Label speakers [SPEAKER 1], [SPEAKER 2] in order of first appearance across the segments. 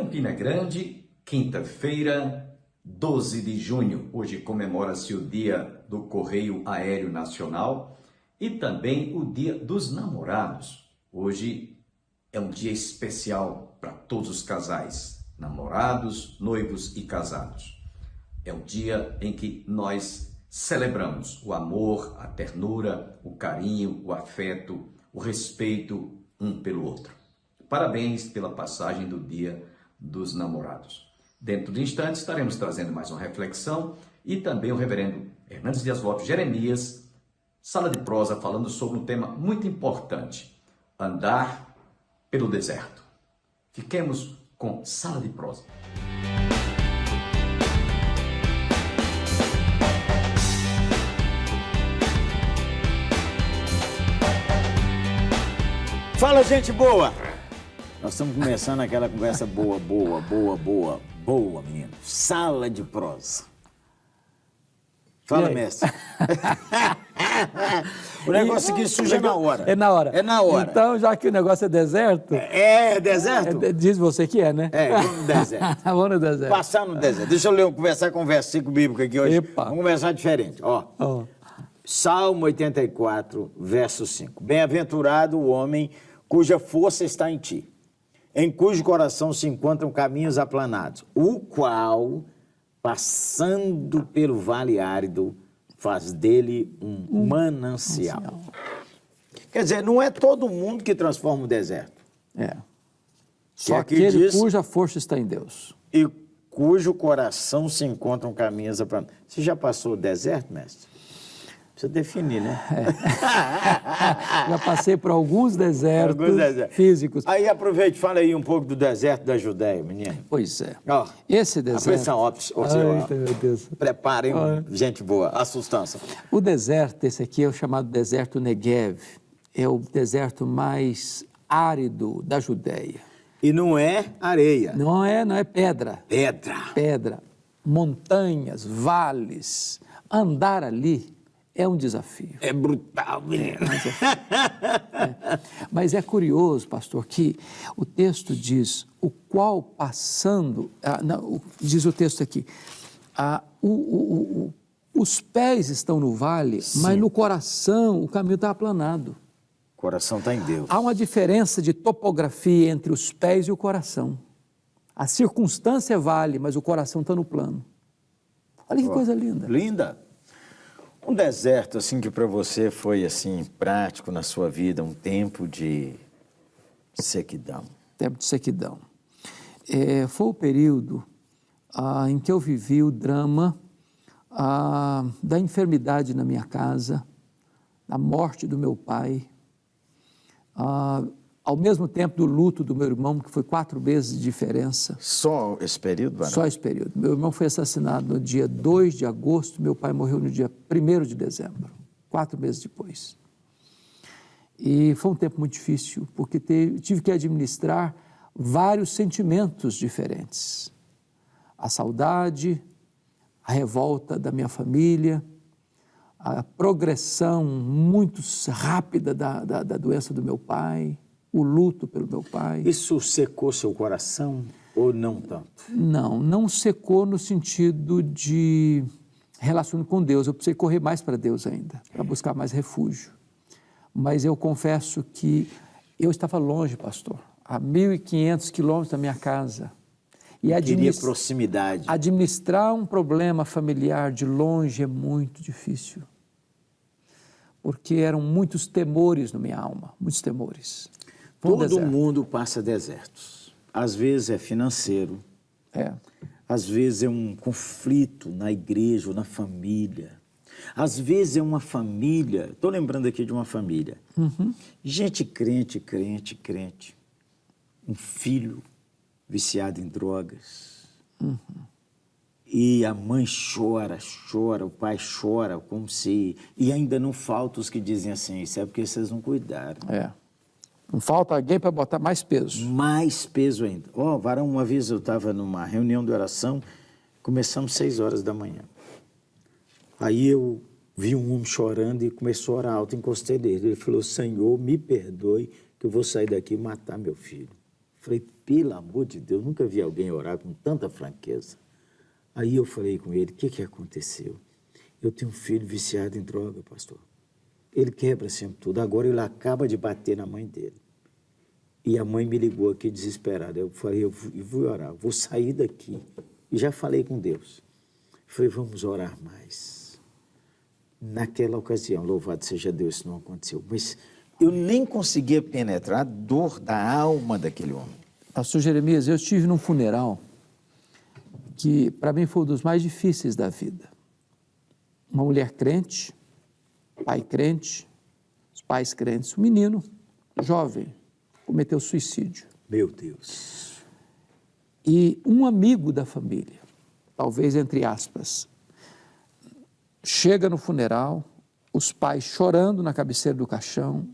[SPEAKER 1] Campina Grande, quinta-feira, 12 de junho. Hoje comemora-se o Dia do Correio Aéreo Nacional e também o Dia dos Namorados. Hoje é um dia especial para todos os casais, namorados, noivos e casados. É o dia em que nós celebramos o amor, a ternura, o carinho, o afeto, o respeito um pelo outro. Parabéns pela passagem do Dia dos Namorados. Dentro de instantes estaremos trazendo mais uma reflexão e também o reverendo Hernandes Dias Lopes Jeremias, Sala de Prosa, falando sobre um tema muito importante: andar pelo deserto. Fiquemos com Sala de Prosa.
[SPEAKER 2] Fala, gente boa! Nós estamos começando aquela conversa boa, menino. Sala de Prosa. Fala, mestre. O negócio aqui suja na hora.
[SPEAKER 3] É na hora.
[SPEAKER 2] É na hora.
[SPEAKER 3] Então, já que o negócio é deserto...
[SPEAKER 2] É deserto?
[SPEAKER 3] Diz você que é, né?
[SPEAKER 2] Vamos no deserto.
[SPEAKER 3] Vamos no deserto.
[SPEAKER 2] Passar no deserto. Deixa eu conversar com o versículo bíblico aqui hoje.
[SPEAKER 3] Epa.
[SPEAKER 2] Vamos conversar diferente. Ó. Salmo 84, verso 5. Bem-aventurado o homem cuja força está em ti, em cujo coração se encontram caminhos aplanados, o qual, passando pelo vale árido, faz dele um manancial. Quer dizer, não é todo mundo que transforma o deserto.
[SPEAKER 3] Só aquele
[SPEAKER 2] diz,
[SPEAKER 3] cuja força está em Deus.
[SPEAKER 2] E cujo coração se encontram caminhos aplanados. Você já passou o deserto, mestre? Precisa definir, né?
[SPEAKER 3] Já passei por alguns desertos físicos.
[SPEAKER 2] Aí aproveite, fala aí um pouco do deserto da Judéia, menino.
[SPEAKER 3] Pois é.
[SPEAKER 2] Ó,
[SPEAKER 3] Esse deserto...
[SPEAKER 2] Atenção,
[SPEAKER 3] meu Deus.
[SPEAKER 2] Preparem, gente boa, a sustância.
[SPEAKER 3] O deserto, esse aqui é o chamado deserto Negev. É o deserto mais árido da Judéia.
[SPEAKER 2] E não é areia.
[SPEAKER 3] Não é pedra.
[SPEAKER 2] Pedra.
[SPEAKER 3] Montanhas, vales. Andar ali é um desafio.
[SPEAKER 2] É brutal, menino.
[SPEAKER 3] Mas é curioso, pastor, que o texto diz, o qual passando... diz o texto aqui, os pés estão no vale, sim, mas no coração o caminho está aplanado.
[SPEAKER 2] O coração está em Deus.
[SPEAKER 3] Há uma diferença de topografia entre os pés e o coração. A circunstância vale, mas o coração está no plano. Olha que coisa linda.
[SPEAKER 2] Linda. Um deserto, assim, que para você foi, assim, prático na sua vida, um tempo de sequidão.
[SPEAKER 3] Tempo de sequidão. Foi o período em que eu vivi o drama da enfermidade na minha casa, da morte do meu pai, ao mesmo tempo do luto do meu irmão, que foi 4 meses de diferença.
[SPEAKER 2] Só esse período, Varão?
[SPEAKER 3] Só esse período. Meu irmão foi assassinado no dia 2 de agosto, meu pai morreu no dia 1º de dezembro, 4 meses depois. E foi um tempo muito difícil, porque tive que administrar vários sentimentos diferentes. A saudade, a revolta da minha família, a progressão muito rápida da doença do meu pai, o luto pelo meu pai.
[SPEAKER 2] Isso secou seu coração ou não tanto?
[SPEAKER 3] Não secou no sentido de relacionamento com Deus. Eu precisei correr mais para Deus ainda, para buscar mais refúgio. Mas eu confesso que eu estava longe, pastor, a 1.500 quilômetros da minha casa. E
[SPEAKER 2] queria proximidade.
[SPEAKER 3] Administrar um problema familiar de longe é muito difícil. Porque eram muitos temores na minha alma, muitos temores.
[SPEAKER 2] Todo mundo passa desertos. Às vezes é financeiro. Às vezes é um conflito na igreja ou na família. Às vezes é uma família. Estou lembrando aqui de uma família. Gente crente. Um filho viciado em drogas. E a mãe chora, o pai chora, como se... E ainda não falta os que dizem assim, isso é porque vocês não cuidaram.
[SPEAKER 3] Não falta alguém para botar mais peso.
[SPEAKER 2] Mais peso ainda. Varão, uma vez eu estava numa reunião de oração, começamos 6 horas da manhã. Aí eu vi um homem chorando e começou a orar alto, encostei nele. Ele falou, Senhor, me perdoe que eu vou sair daqui e matar meu filho. Falei, pelo amor de Deus, nunca vi alguém orar com tanta franqueza. Aí eu falei com ele, o que aconteceu? Eu tenho um filho viciado em droga, pastor. Ele quebra sempre tudo. Agora ele acaba de bater na mãe dele. E a mãe me ligou aqui desesperada. Eu falei, eu vou orar, vou sair daqui. E já falei com Deus. Falei, vamos orar mais. Naquela ocasião, louvado seja Deus, isso não aconteceu. Mas eu nem conseguia penetrar a dor da alma daquele homem.
[SPEAKER 3] Pastor Jeremias, eu estive num funeral que para mim foi um dos mais difíceis da vida. Uma mulher crente, pai crente, os pais crentes, um menino jovem cometeu suicídio.
[SPEAKER 2] Meu Deus.
[SPEAKER 3] E um amigo da família, talvez entre aspas, chega no funeral, os pais chorando na cabeceira do caixão,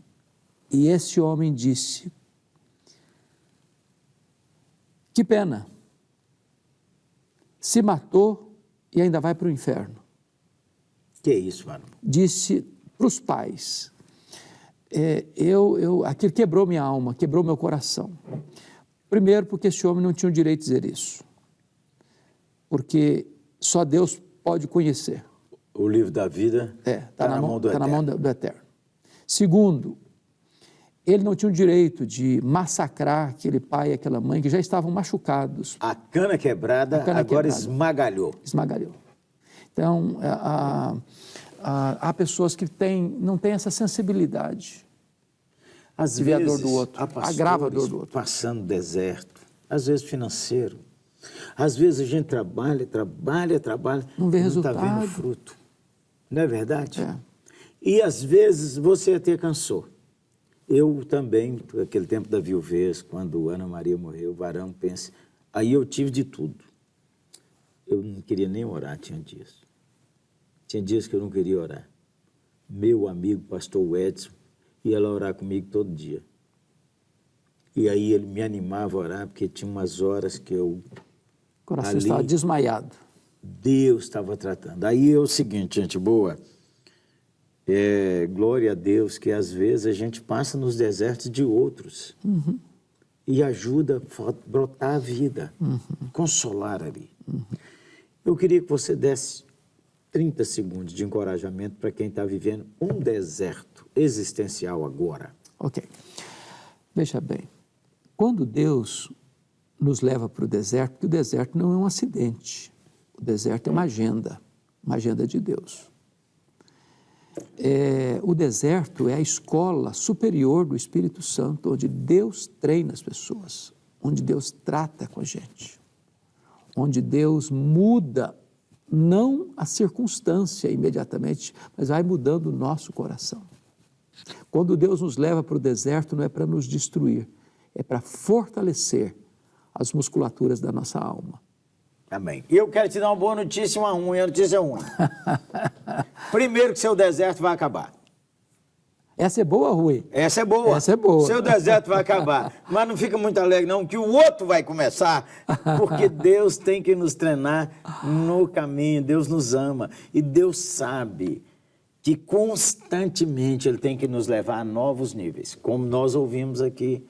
[SPEAKER 3] e esse homem disse, que pena, se matou e ainda vai para o inferno.
[SPEAKER 2] Que é isso, mano?
[SPEAKER 3] Disse para os pais, aquilo quebrou minha alma, quebrou meu coração. Primeiro, porque esse homem não tinha o direito de dizer isso, porque só Deus pode conhecer.
[SPEAKER 2] O livro da vida está na mão do Eterno.
[SPEAKER 3] Está na mão do Eterno. Segundo, ele não tinha o direito de massacrar aquele pai e aquela mãe que já estavam machucados.
[SPEAKER 2] A cana quebrada agora esmagalhou.
[SPEAKER 3] Esmagalhou. Então, há pessoas que não têm essa sensibilidade.
[SPEAKER 2] Às
[SPEAKER 3] de ver
[SPEAKER 2] vezes,
[SPEAKER 3] a dor do outro, agrava a dor do outro.
[SPEAKER 2] Passando deserto, às vezes financeiro. Às vezes a gente trabalha,
[SPEAKER 3] não vê resultado.
[SPEAKER 2] Não está vendo fruto. Não é verdade?
[SPEAKER 3] É.
[SPEAKER 2] E às vezes você até cansou. Eu também, naquele tempo da viuvez, quando Ana Maria morreu, o varão pensa, aí eu tive de tudo. Eu não queria nem orar, tinha dias. Tinha dias que eu não queria orar. Meu amigo, pastor Edson, ia lá orar comigo todo dia. E aí ele me animava a orar, porque tinha umas horas que eu...
[SPEAKER 3] O coração estava desmaiado.
[SPEAKER 2] Deus estava tratando. Aí é o seguinte, gente boa, glória a Deus que às vezes a gente passa nos desertos de outros e ajuda a brotar a vida, consolar ali. Eu queria que você desse 30 segundos de encorajamento para quem está vivendo um deserto existencial agora.
[SPEAKER 3] Ok. Veja bem, quando Deus nos leva para o deserto, porque o deserto não é um acidente, o deserto é uma agenda de Deus. O deserto é a escola superior do Espírito Santo, onde Deus treina as pessoas, onde Deus trata com a gente, onde Deus muda, não a circunstância imediatamente, mas vai mudando o nosso coração. Quando Deus nos leva para o deserto, não é para nos destruir, é para fortalecer as musculaturas da nossa alma.
[SPEAKER 2] Amém. E eu quero te dar uma boa notícia e uma ruim. A notícia é ruim. Primeiro que seu deserto vai acabar.
[SPEAKER 3] Essa é boa, Rui?
[SPEAKER 2] Essa é boa.
[SPEAKER 3] Essa é boa.
[SPEAKER 2] Seu deserto vai acabar. Mas não fica muito alegre não, que o outro vai começar. Porque Deus tem que nos treinar no caminho. Deus nos ama. E Deus sabe que constantemente Ele tem que nos levar a novos níveis. Como nós ouvimos aqui,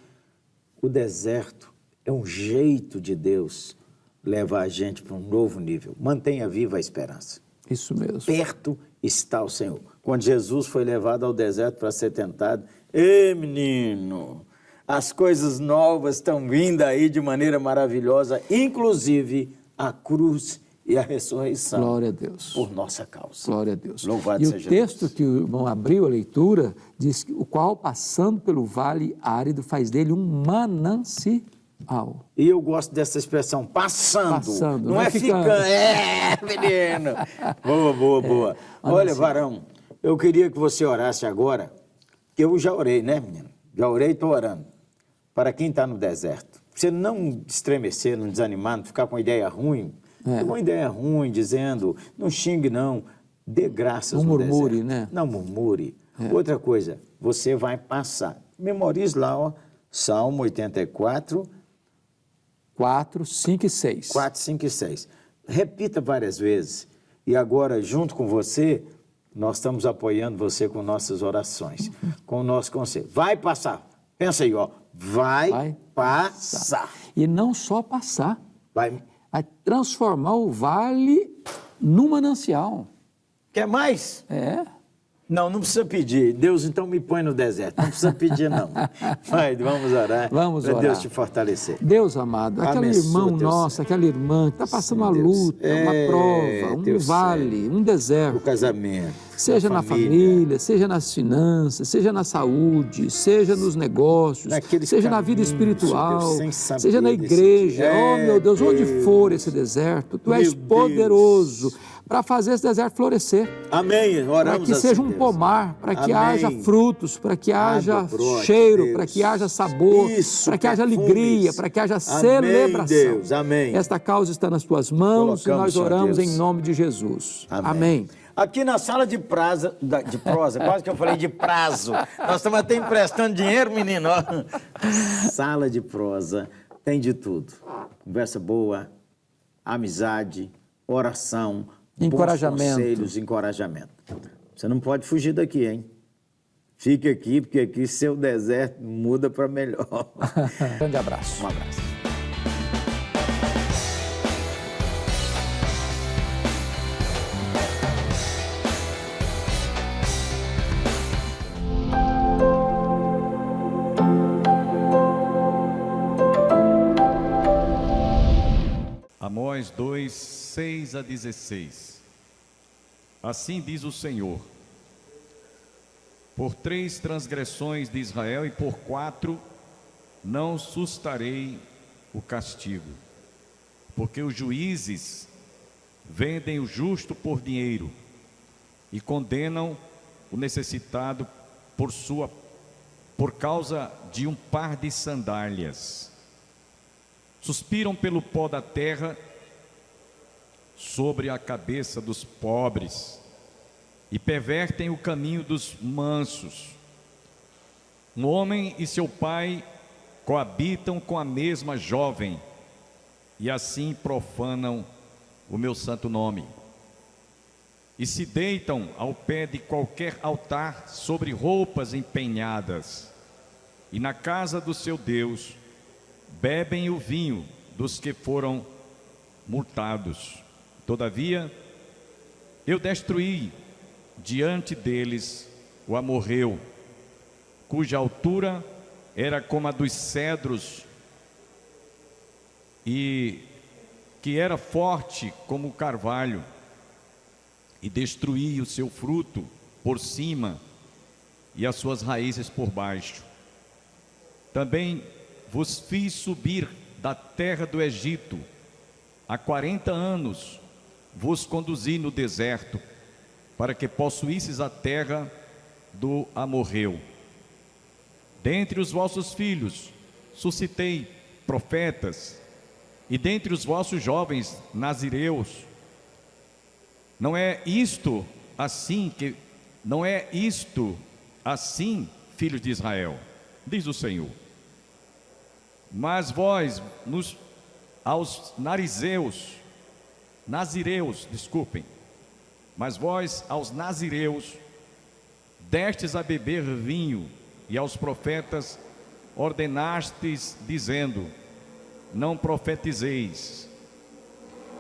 [SPEAKER 2] o deserto é um jeito de Deus levar a gente para um novo nível. Mantenha viva a esperança.
[SPEAKER 3] Isso mesmo.
[SPEAKER 2] Perto está o Senhor. Quando Jesus foi levado ao deserto para ser tentado, ei, menino, as coisas novas estão vindo aí de maneira maravilhosa, inclusive a cruz e a ressurreição.
[SPEAKER 3] Glória a Deus.
[SPEAKER 2] Por nossa causa.
[SPEAKER 3] Glória a Deus.
[SPEAKER 2] Louvado
[SPEAKER 3] e
[SPEAKER 2] seja
[SPEAKER 3] o texto
[SPEAKER 2] Deus.
[SPEAKER 3] que o irmão abriu a leitura diz que o qual, passando pelo vale árido, faz dele um manancial.
[SPEAKER 2] E eu gosto dessa expressão, passando. Não é ficando. Menino. Boa. Olha, varão, eu queria que você orasse agora, que eu já orei, né, menino? Já orei e estou orando. Para quem está no deserto. Você não estremecer, não desanimar, não ficar com uma ideia ruim. Uma ideia ruim, dizendo, não xingue não, dê graças no deserto. Não murmure, né? Não murmure. Outra coisa, você vai passar. Memorize lá, ó, Salmo 84...
[SPEAKER 3] 4, 5 e 6.
[SPEAKER 2] 4, 5 e 6. Repita várias vezes. E agora, junto com você, nós estamos apoiando você com nossas orações, com o nosso conselho. Vai passar. Pensa aí, ó. vai passar.
[SPEAKER 3] E não só passar,
[SPEAKER 2] Vai.
[SPEAKER 3] vai transformar o vale num manancial.
[SPEAKER 2] Quer mais?
[SPEAKER 3] É.
[SPEAKER 2] Não precisa pedir. Deus, então me põe no deserto. Não precisa pedir, não. Vai, vamos orar.
[SPEAKER 3] Vamos
[SPEAKER 2] para
[SPEAKER 3] orar.
[SPEAKER 2] Deus te fortalecer.
[SPEAKER 3] Deus amado, aquele
[SPEAKER 2] Abençoa
[SPEAKER 3] irmão
[SPEAKER 2] teu
[SPEAKER 3] nosso, aquela irmã que está passando uma
[SPEAKER 2] Deus.
[SPEAKER 3] luta, uma prova,
[SPEAKER 2] teu
[SPEAKER 3] um vale, um
[SPEAKER 2] O
[SPEAKER 3] deserto,
[SPEAKER 2] casamento.
[SPEAKER 3] seja na família, seja nas finanças, seja na saúde, seja nos negócios,
[SPEAKER 2] Naqueles
[SPEAKER 3] seja na vida
[SPEAKER 2] caminhos,
[SPEAKER 3] espiritual,
[SPEAKER 2] Deus, sem saber
[SPEAKER 3] seja na igreja.
[SPEAKER 2] decidir.
[SPEAKER 3] Oh, meu Deus, onde
[SPEAKER 2] Deus.
[SPEAKER 3] for esse deserto, Tu
[SPEAKER 2] Meu
[SPEAKER 3] és
[SPEAKER 2] Deus.
[SPEAKER 3] poderoso para fazer esse deserto florescer.
[SPEAKER 2] Amém.
[SPEAKER 3] Para
[SPEAKER 2] Oramos
[SPEAKER 3] que seja um
[SPEAKER 2] Deus.
[SPEAKER 3] pomar, para que
[SPEAKER 2] Amém.
[SPEAKER 3] haja frutos, para que haja
[SPEAKER 2] brote,
[SPEAKER 3] cheiro,
[SPEAKER 2] Deus.
[SPEAKER 3] para que haja sabor,
[SPEAKER 2] Isso,
[SPEAKER 3] para que haja
[SPEAKER 2] perfumes.
[SPEAKER 3] alegria, para que haja
[SPEAKER 2] Amém,
[SPEAKER 3] celebração.
[SPEAKER 2] Deus. Amém.
[SPEAKER 3] Esta causa está nas tuas mãos
[SPEAKER 2] Colocamos,
[SPEAKER 3] e nós
[SPEAKER 2] Senhor
[SPEAKER 3] oramos
[SPEAKER 2] Deus.
[SPEAKER 3] em nome de Jesus.
[SPEAKER 2] Amém.
[SPEAKER 3] Amém.
[SPEAKER 2] Aqui na sala de prosa, quase que eu falei de prazo. Nós estamos até emprestando dinheiro, menino. Sala de prosa tem de tudo. Conversa boa, amizade, oração,
[SPEAKER 3] Encorajamento.
[SPEAKER 2] bons conselhos, encorajamento. Você não pode fugir daqui, hein? Fique aqui, porque aqui seu deserto muda para melhor.
[SPEAKER 3] Grande abraço.
[SPEAKER 2] Um abraço.
[SPEAKER 4] Amós 2, 6 a 16. Assim diz o Senhor: por 3 transgressões de Israel e por 4 não sustarei o castigo, porque os juízes vendem o justo por dinheiro e condenam o necessitado por causa de um par de sandálias. Suspiram pelo pó da terra sobre a cabeça dos pobres e pervertem o caminho dos mansos. Um homem e seu pai coabitam com a mesma jovem e assim profanam o meu santo nome. E se deitam ao pé de qualquer altar sobre roupas empenhadas, e na casa do seu Deus bebem o vinho dos que foram multados. Todavia, eu destruí diante deles o amorreu, cuja altura era como a dos cedros e que era forte como o carvalho, e destruí o seu fruto por cima e as suas raízes por baixo. Também vos fiz subir da terra do Egito, há 40 anos vos conduzi no deserto, para que possuísseis a terra do amorreu. Dentre os vossos filhos suscitei profetas, e dentre os vossos jovens nazireus. Não é isto assim, filhos de Israel, diz o Senhor. Mas vós, aos nazireus, destes a beber vinho, e aos profetas ordenastes, dizendo: não profetizeis.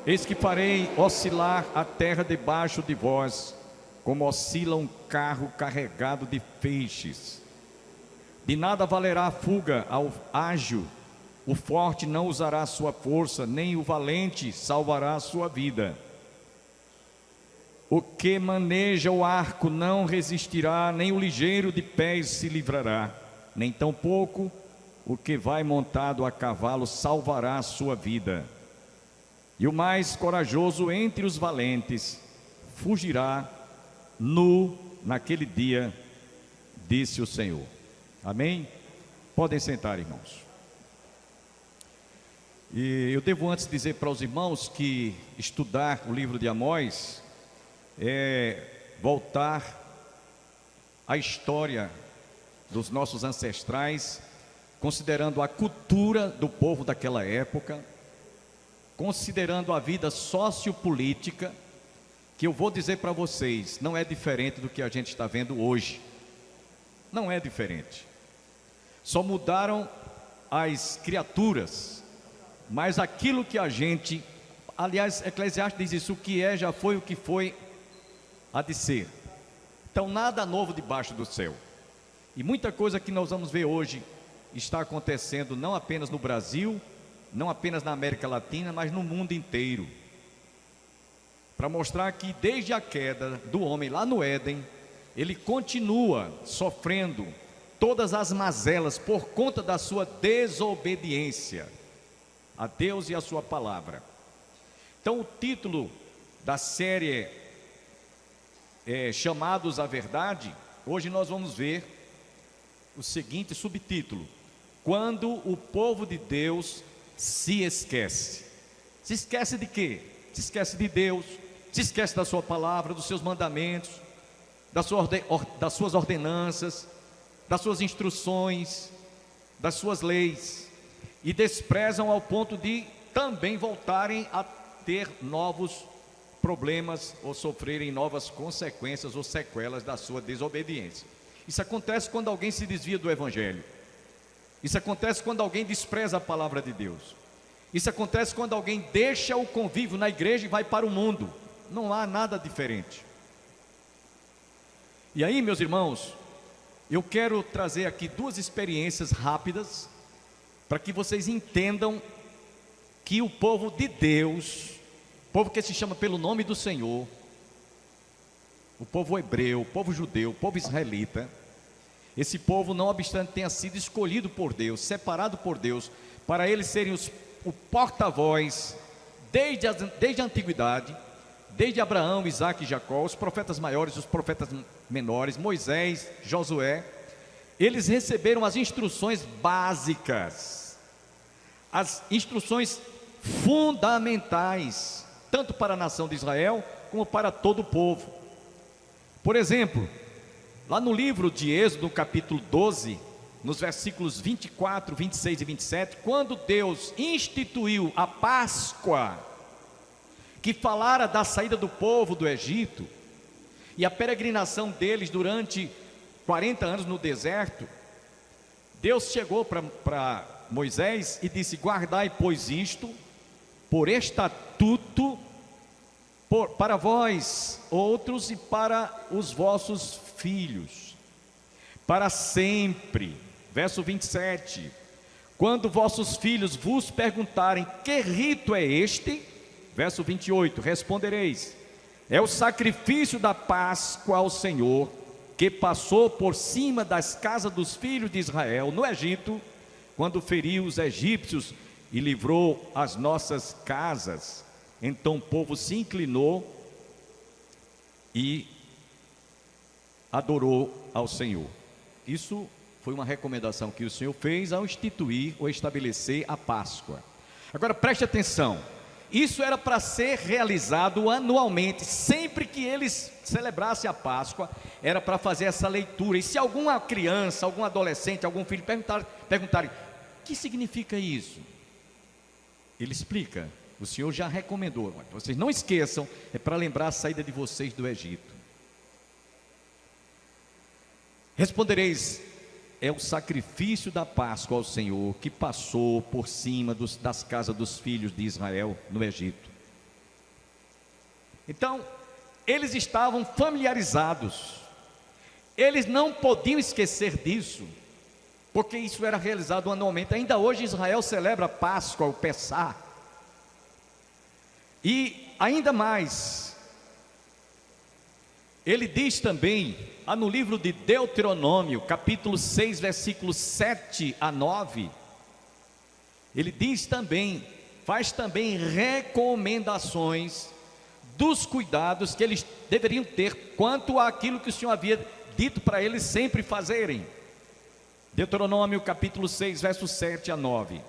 [SPEAKER 4] Eis que farei oscilar a terra debaixo de vós, como oscila um carro carregado de feixes. De nada valerá a fuga ao ágil, o forte não usará sua força, nem o valente salvará a sua vida. O que maneja o arco não resistirá, nem o ligeiro de pés se livrará, nem tampouco o que vai montado a cavalo salvará a sua vida. E o mais corajoso entre os valentes fugirá nu naquele dia, disse o Senhor. Amém? Podem sentar, irmãos. E eu devo antes dizer para os irmãos que estudar o livro de Amós é voltar à história dos nossos ancestrais, considerando a cultura do povo daquela época, considerando a vida sociopolítica, que eu vou dizer para vocês, não é diferente do que a gente está vendo hoje. Não é diferente. Só mudaram as criaturas, mas aquilo que a gente, aliás, Eclesiastes diz isso: o que é já foi, o que foi há de ser. Então nada novo debaixo do céu. E muita coisa que nós vamos ver hoje está acontecendo não apenas no Brasil, não apenas na América Latina, mas no mundo inteiro, para mostrar que desde a queda do homem lá no Éden, ele continua sofrendo todas as mazelas por conta da sua desobediência a Deus e a sua palavra. Então o título da série é Chamados à Verdade. Hoje nós vamos ver o seguinte subtítulo: quando o povo de Deus se esquece. Se esquece de quê? Se esquece de Deus, se esquece da sua palavra, dos seus mandamentos, das suas ordenanças, das suas instruções, das suas leis, e desprezam ao ponto de também voltarem a ter novos problemas ou sofrerem novas consequências ou sequelas da sua desobediência. Isso acontece quando alguém se desvia do Evangelho. Isso acontece quando alguém despreza a palavra de Deus. Isso acontece quando alguém deixa o convívio na igreja e vai para o mundo. Não há nada diferente. E aí, meus irmãos, eu quero trazer aqui duas experiências rápidas para que vocês entendam que o povo de Deus, o povo que se chama pelo nome do Senhor, o povo hebreu, o povo judeu, o povo israelita, esse povo, não obstante tenha sido escolhido por Deus, separado por Deus, para eles serem o porta-voz desde a antiguidade, desde Abraão, Isaque e Jacó, os profetas maiores, os profetas menores, Moisés, Josué, eles receberam as instruções básicas, as instruções fundamentais, tanto para a nação de Israel, como para todo o povo. Por exemplo, lá no livro de Êxodo, no capítulo 12, nos versículos 24, 26 e 27, quando Deus instituiu a Páscoa, que falara da saída do povo do Egito, e a peregrinação deles durante 40 anos no deserto, Deus chegou para Moisés e disse: guardai, pois, isto por estatuto para vós outros e para os vossos filhos, para sempre. Verso 27, quando vossos filhos vos perguntarem: que rito é este? Verso 28, respondereis: é o sacrifício da Páscoa ao Senhor, que passou por cima das casas dos filhos de Israel no Egito, quando feriu os egípcios e livrou as nossas casas. Então o povo se inclinou e adorou ao Senhor. Isso foi uma recomendação que o Senhor fez ao instituir ou estabelecer a Páscoa. Agora preste atenção, isso era para ser realizado anualmente, sempre que eles celebrassem a Páscoa, era para fazer essa leitura. E se alguma criança, algum adolescente, algum filho perguntarem: o que significa isso? Ele explica: o Senhor já recomendou, vocês não esqueçam, é para lembrar a saída de vocês do Egito. Respondereis: é o sacrifício da Páscoa ao Senhor, que passou por cima das casas dos filhos de Israel no Egito. Então, eles estavam familiarizados, eles não podiam esquecer disso, porque isso era realizado anualmente. Ainda hoje Israel celebra a Páscoa, o Pessá. E ainda mais, ele diz também, no livro de Deuteronômio, capítulo 6, versículos 7 a 9, ele diz também, faz também recomendações dos cuidados que eles deveriam ter quanto àquilo que o Senhor havia dito para eles sempre fazerem. Deuteronômio capítulo 6, versos 7 a 9.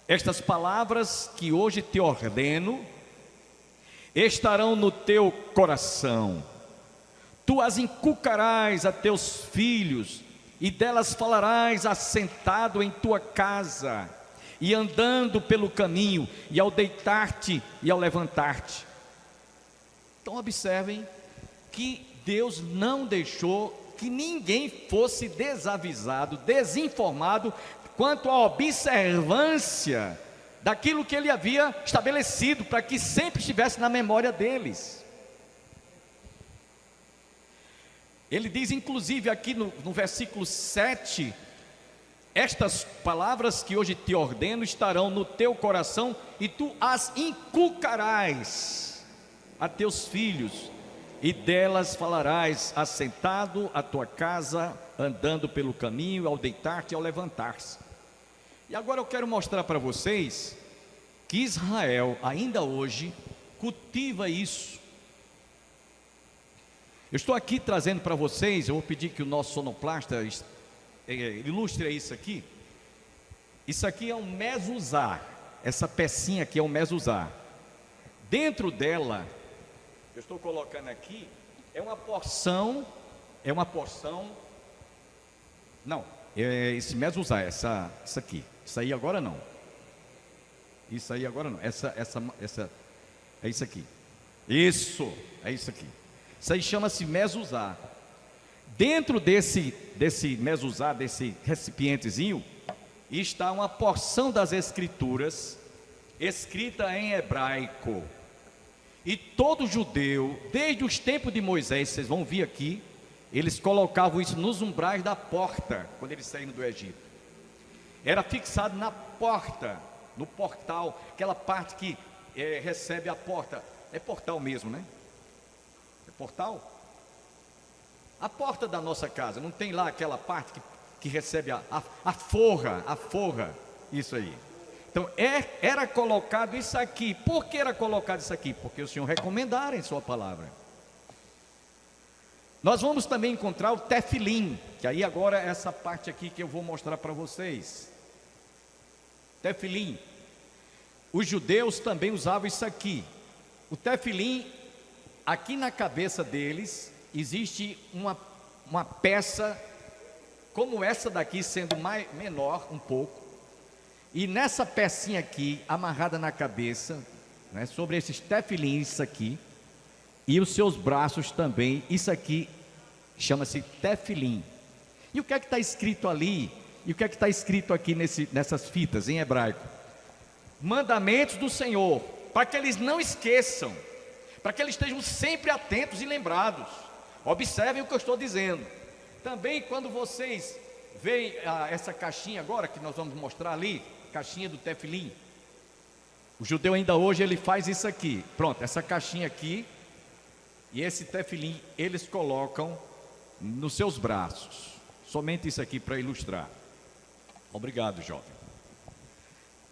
[SPEAKER 4] Estas palavras que hoje te ordeno estarão no teu coração, tu as inculcarás a teus filhos, e delas falarás assentado em tua casa, e andando pelo caminho, e ao deitar-te e ao levantar-te. Então observem que Deus não deixou que ninguém fosse desavisado, desinformado quanto à observância daquilo que ele havia estabelecido, para que sempre estivesse na memória deles. Ele diz inclusive aqui no versículo 7, estas palavras que hoje te ordeno estarão no teu coração e tu as inculcarás a teus filhos, e delas falarás assentado à tua casa, andando pelo caminho, ao deitar-te e ao levantar-se. E agora eu quero mostrar para vocês que Israel ainda hoje cultiva isso. Eu estou aqui trazendo para vocês, eu vou pedir que o nosso sonoplasta ilustre isso aqui. Isso aqui é um mezuzá, essa pecinha aqui é um mezuzá. Dentro dela, eu estou colocando aqui, é uma porção, não, esse mezuzá, essa aqui, isso aí agora não, essa, é isso aqui, é isso aqui, isso aí chama-se mezuzá. Dentro desse mezuzá, desse recipientezinho, está uma porção das escrituras, escrita em hebraico. E todo judeu, desde os tempos de Moisés, vocês vão ver aqui, eles colocavam isso nos umbrais da porta, quando eles saíram do Egito. Era fixado na porta, no portal, aquela parte que recebe a porta. É portal mesmo, né? É portal? A porta da nossa casa, não tem lá aquela parte que recebe a forra, isso aí. Então era colocado isso aqui. Por que era colocado isso aqui? Porque o Senhor recomendara em sua palavra. Nós vamos também encontrar o tefilim, que aí agora é essa parte aqui que eu vou mostrar para vocês. Tefilim. Os judeus também usavam isso aqui. O tefilim, aqui na cabeça deles, existe uma peça como essa daqui, sendo menor um pouco, e nessa pecinha aqui, amarrada na cabeça, né, sobre esses tefilins, isso aqui, e os seus braços também, isso aqui chama-se tefilim. E o que é que está escrito ali? E o que é que está escrito aqui nessas fitas em hebraico? Mandamentos do Senhor, para que eles não esqueçam, para que eles estejam sempre atentos e lembrados. Observem o que eu estou dizendo. Também quando vocês veem essa caixinha agora, que nós vamos mostrar ali, caixinha do tefilim, o judeu ainda hoje ele faz isso aqui. Pronto, essa caixinha aqui e esse tefilim eles colocam nos seus braços. Somente isso aqui para ilustrar. Obrigado, jovem.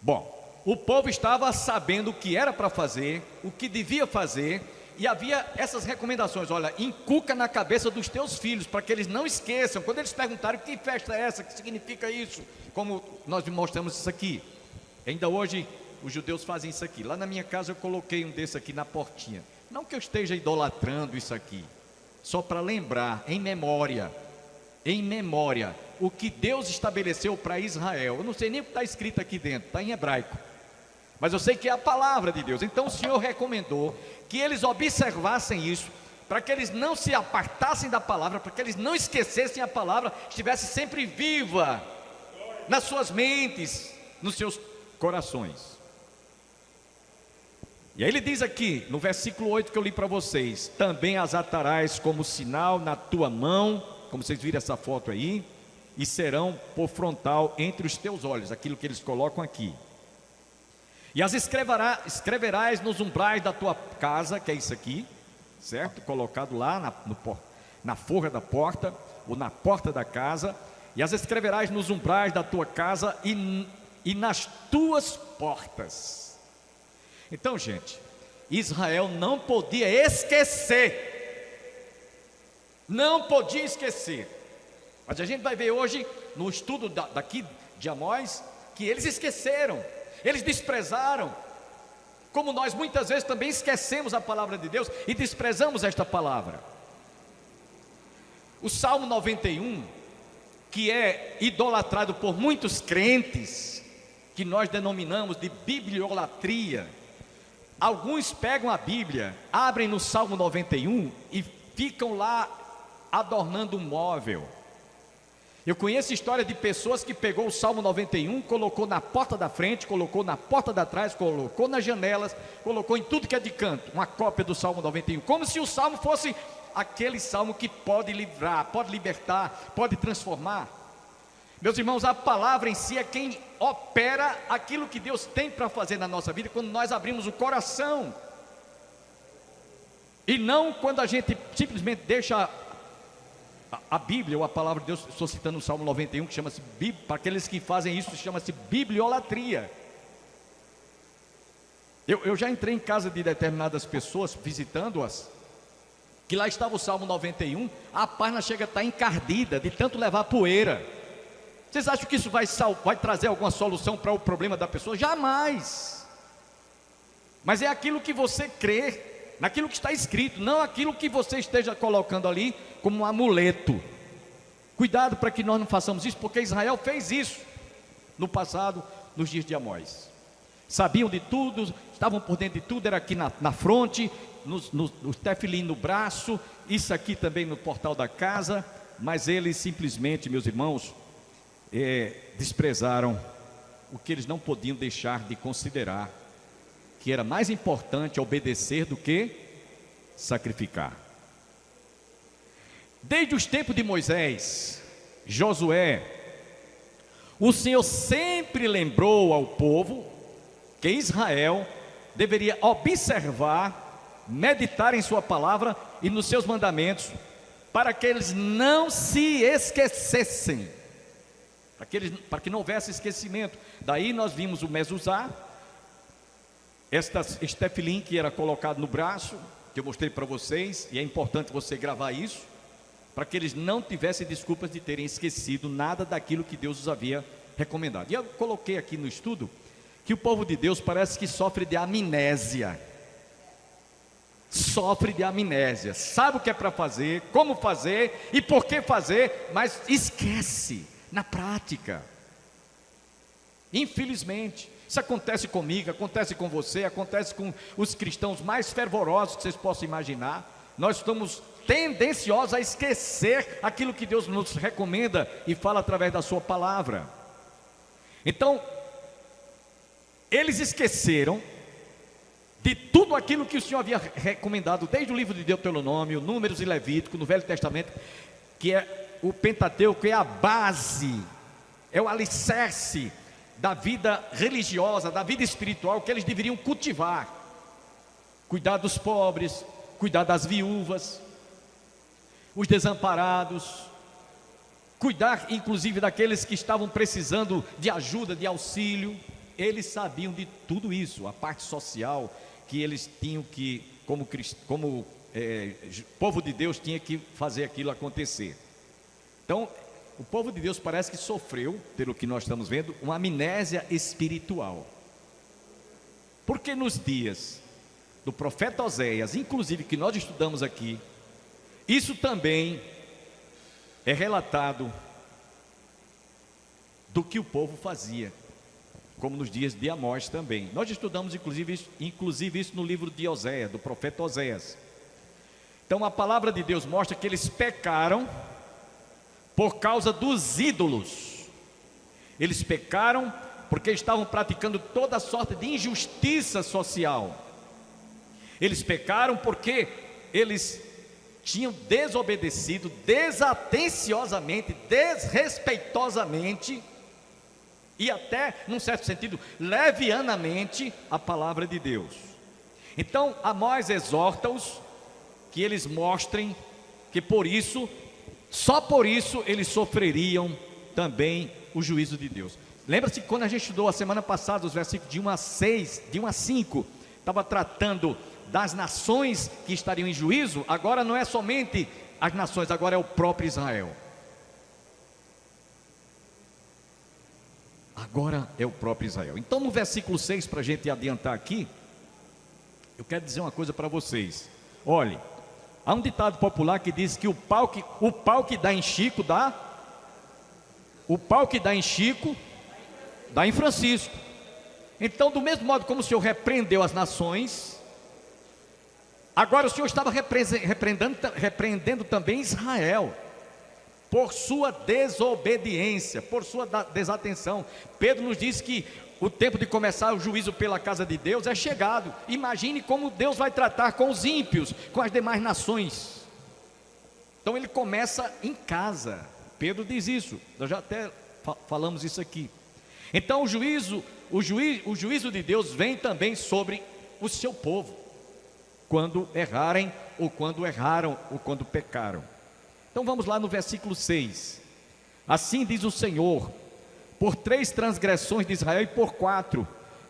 [SPEAKER 4] Bom, o povo estava sabendo o que era para fazer, o que devia fazer, e havia essas recomendações. Olha, inculca na cabeça dos teus filhos, para que eles não esqueçam. Quando eles perguntarem que festa é essa, que significa isso, como nós mostramos isso aqui. Ainda hoje os judeus fazem isso aqui. Lá na minha casa eu coloquei um desse aqui na portinha. Não que eu esteja idolatrando isso aqui, só para lembrar, em memória, o que Deus estabeleceu para Israel. Eu não sei nem o que está escrito aqui dentro, está em hebraico, mas eu sei que é a palavra de Deus. Então o Senhor recomendou que eles observassem isso, para que eles não se apartassem da palavra, para que eles não esquecessem a palavra, estivesse sempre viva nas suas mentes, nos seus corações. E aí ele diz aqui, no versículo 8 que eu li para vocês: também as atarás como sinal na tua mão, como vocês viram essa foto aí, e serão por frontal entre os teus olhos, aquilo que eles colocam aqui. E as escreverás nos umbrais da tua casa, que é isso aqui, certo? Colocado lá na forra da porta, ou na porta da casa. E as escreverás nos umbrais da tua casa e nas tuas portas. Então, gente, Israel não podia esquecer. Não podia esquecer. Mas a gente vai ver hoje, no estudo daqui de Amós, que eles esqueceram. Eles desprezaram, como nós muitas vezes também esquecemos a palavra de Deus e desprezamos esta palavra. O Salmo 91, que é idolatrado por muitos crentes, que nós denominamos de bibliolatria. Alguns pegam a Bíblia, abrem no Salmo 91 e ficam lá adornando um móvel. Eu conheço história de pessoas que pegou o Salmo 91, colocou na porta da frente, colocou na porta da trás, colocou nas janelas, colocou em tudo que é de canto, uma cópia do Salmo 91, como se o Salmo fosse aquele Salmo que pode livrar, pode libertar, pode transformar. Meus irmãos, a palavra em si é quem opera aquilo que Deus tem para fazer na nossa vida, quando nós abrimos o coração, e não quando a gente simplesmente deixa a Bíblia, ou a palavra de Deus. Estou citando o Salmo 91, que chama-se, para aqueles que fazem isso, chama-se bibliolatria. Eu já entrei em casa de determinadas pessoas, visitando-as, que lá estava o Salmo 91, a página chega a estar encardida, de tanto levar poeira. Vocês acham que isso vai trazer alguma solução para o problema da pessoa? Jamais. Mas é aquilo que você crê, naquilo que está escrito, não aquilo que você esteja colocando ali como um amuleto. Cuidado para que nós não façamos isso, porque Israel fez isso no passado, nos dias de Amós. Sabiam de tudo, estavam por dentro de tudo, era aqui na fronte, no tefilim no braço, isso aqui também no portal da casa, mas eles simplesmente, meus irmãos, desprezaram o que eles não podiam deixar de considerar, que era mais importante obedecer do que sacrificar. Desde os tempos de Moisés, Josué, o Senhor sempre lembrou ao povo que Israel deveria observar, meditar em sua palavra e nos seus mandamentos, para que eles não se esquecessem, para que não houvesse esquecimento. Daí nós vimos o mezuzá, este tefilim que era colocado no braço, que eu mostrei para vocês, e é importante você gravar isso, para que eles não tivessem desculpas de terem esquecido nada daquilo que Deus os havia recomendado. E eu coloquei aqui no estudo que o povo de Deus parece que sofre de amnésia. Sofre de amnésia, sabe o que é para fazer, como fazer e por que fazer, mas esquece na prática. Infelizmente, isso acontece comigo, acontece com você, acontece com os cristãos mais fervorosos que vocês possam imaginar. Nós estamos tendenciosos a esquecer aquilo que Deus nos recomenda e fala através da sua palavra. Então, eles esqueceram de tudo aquilo que o Senhor havia recomendado, desde o livro de Deuteronômio, Números e Levítico, no Velho Testamento, que é o Pentateuco, que é a base, é o alicerce da vida religiosa, da vida espiritual, que eles deveriam cultivar. Cuidar dos pobres, cuidar das viúvas, os desamparados, cuidar inclusive daqueles que estavam precisando de ajuda, de auxílio. Eles sabiam de tudo isso, a parte social, que eles tinham que, como povo de Deus, tinha que fazer aquilo acontecer. Então, o povo de Deus parece que sofreu, pelo que nós estamos vendo, uma amnésia espiritual. Porque nos dias do profeta Oséias, inclusive que nós estudamos aqui, isso também é relatado do que o povo fazia, como nos dias de Amós também. Nós estudamos inclusive isso no livro de Oséias, do profeta Oséias. Então a palavra de Deus mostra que eles pecaram por causa dos ídolos. Eles pecaram porque estavam praticando toda sorte de injustiça social. Eles pecaram porque eles tinham desobedecido desatenciosamente, desrespeitosamente e até, num certo sentido, levianamente a palavra de Deus. Então Amós exorta-os que eles mostrem que por isso, só por isso eles sofreriam também o juízo de Deus. Lembra-se que quando a gente estudou a semana passada os versículos de 1 a 6, de 1 a 5, estava tratando das nações que estariam em juízo. Agora não é somente as nações, agora é o próprio Israel. Agora é o próprio Israel. Então no versículo 6, para a gente adiantar aqui, eu quero dizer uma coisa para vocês. Olhe, há um ditado popular que diz que o pau que dá em Chico dá em Francisco. Então, do mesmo modo como o Senhor repreendeu as nações, agora o Senhor estava repreendendo também Israel. por sua desobediência, por sua desatenção. Pedro nos diz que o tempo de começar o juízo pela casa de Deus é chegado. Imagine como Deus vai tratar com os ímpios, com as demais nações. Então ele começa em casa. Pedro diz isso, nós já até falamos isso aqui. Então o juízo de Deus vem também sobre o seu povo, quando errarem, ou quando erraram, ou quando pecaram. Então vamos lá no versículo 6. Assim diz o Senhor: por 3 transgressões de Israel e por 4,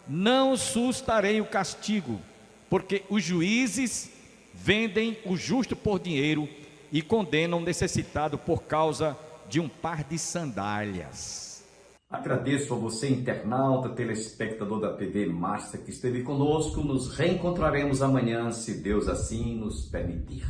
[SPEAKER 4] não sustarei o castigo, porque os juízes vendem o justo por dinheiro e condenam o necessitado por causa de um par de sandálias.
[SPEAKER 1] Agradeço a você, internauta, telespectador da PV Master, que esteve conosco. Nos reencontraremos amanhã, se Deus assim nos permitir.